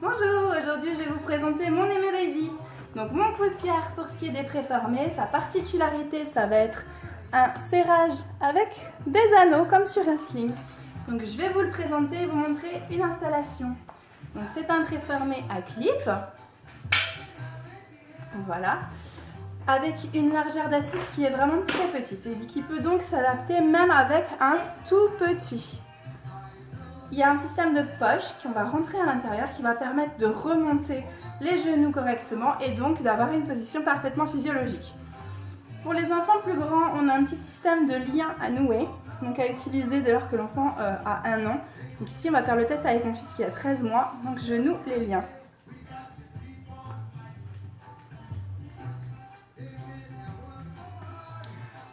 Bonjour, aujourd'hui je vais vous présenter mon Aimé Baby. Donc mon coup de pierre pour ce qui est des préformés, sa particularité ça va être un serrage avec des anneaux comme sur un sling. Donc je vais vous le présenter et vous montrer une installation. Donc c'est un préformé à clip. Voilà. Avec une largeur d'assise qui est vraiment très petite et qui peut donc s'adapter même avec un tout petit. Il y a un système de poche qu'on va rentrer à l'intérieur qui va permettre de remonter les genoux correctement et donc d'avoir une position parfaitement physiologique. Pour les enfants plus grands, on a un petit système de lien à nouer, donc à utiliser dès lors que l'enfant a 1 an. Donc ici on va faire le test avec mon fils qui a 13 mois, donc je noue les liens.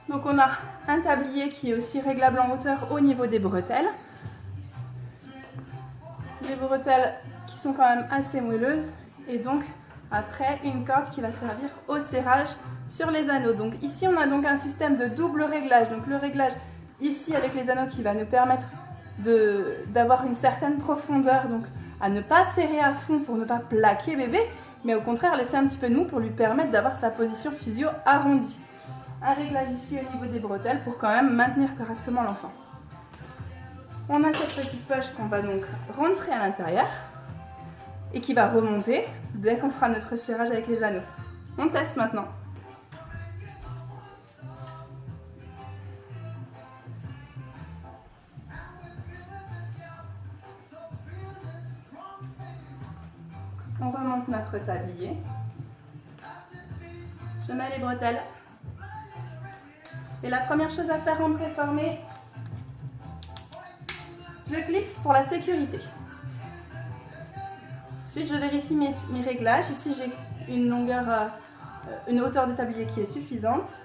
Donc on a un tablier qui est aussi réglable en hauteur au niveau des bretelles. Des bretelles qui sont quand même assez moelleuses et donc après une corde qui va servir au serrage sur les anneaux. Donc ici on a donc un système de double réglage. Donc le réglage ici avec les anneaux qui va nous permettre d'avoir une certaine profondeur, donc à ne pas serrer à fond pour ne pas plaquer bébé, mais au contraire laisser un petit peu de mou pour lui permettre d'avoir sa position physio arrondie. Un réglage ici au niveau des bretelles pour quand même maintenir correctement l'enfant. On a cette petite poche qu'on va donc rentrer à l'intérieur et qui va remonter dès qu'on fera notre serrage avec les anneaux. On teste maintenant. On remonte notre tablier. Je mets les bretelles. Et la première chose à faire en préformé, je clipse pour la sécurité. Ensuite, je vérifie mes réglages. Ici, j'ai une hauteur de tablier qui est suffisante.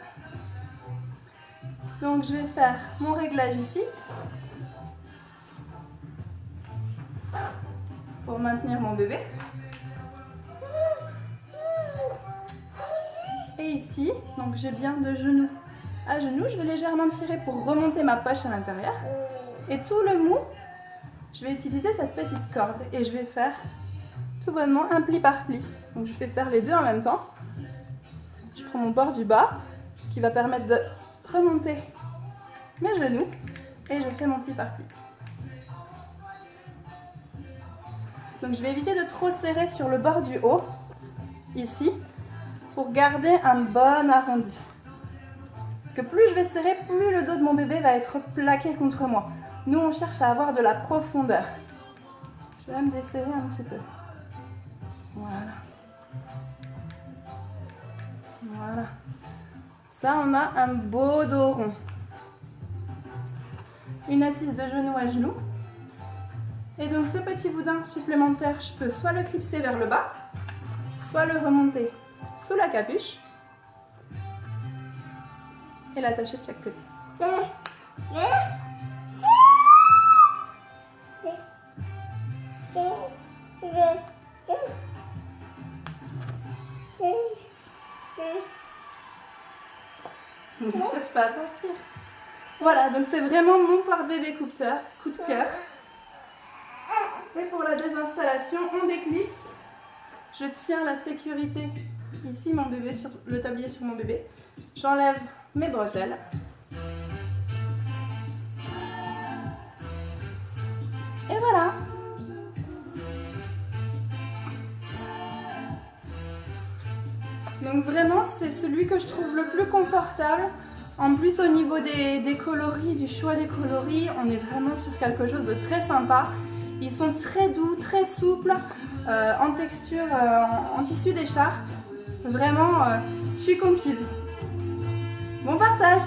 Donc, je vais faire mon réglage ici pour maintenir mon bébé. Et ici, donc j'ai bien de genou à genou. Je vais légèrement tirer pour remonter ma poche à l'intérieur. Et tout le mou, je vais utiliser cette petite corde et je vais faire tout bonnement un pli par pli. Donc je vais faire les deux en même temps. Je prends mon bord du bas qui va permettre de remonter mes genoux et je fais mon pli par pli. Donc je vais éviter de trop serrer sur le bord du haut, ici, pour garder un bon arrondi. Parce que plus je vais serrer, plus le dos de mon bébé va être plaqué contre moi. Nous, on cherche à avoir de la profondeur. Je vais même desserrer un petit peu. Voilà. Voilà. Ça, on a un beau dos rond. Une assise de genou à genou. Et donc, ce petit boudin supplémentaire, je peux soit le clipser vers le bas, soit le remonter sous la capuche et l'attacher de chaque côté. Donc, je ne cherche pas à partir. Voilà, donc c'est vraiment mon porte-bébé coup de cœur. Et pour la désinstallation, on déclipse. Je tiens la sécurité ici, mon bébé sur le tablier sur mon bébé. J'enlève mes bretelles. Et voilà. Donc vraiment, c'est celui que je trouve le plus confortable. En plus, au niveau des coloris, du choix des coloris, on est vraiment sur quelque chose de très sympa. Ils sont très doux, très souples, en texture, en tissu d'écharpe. Vraiment, je suis conquise. Bon partage!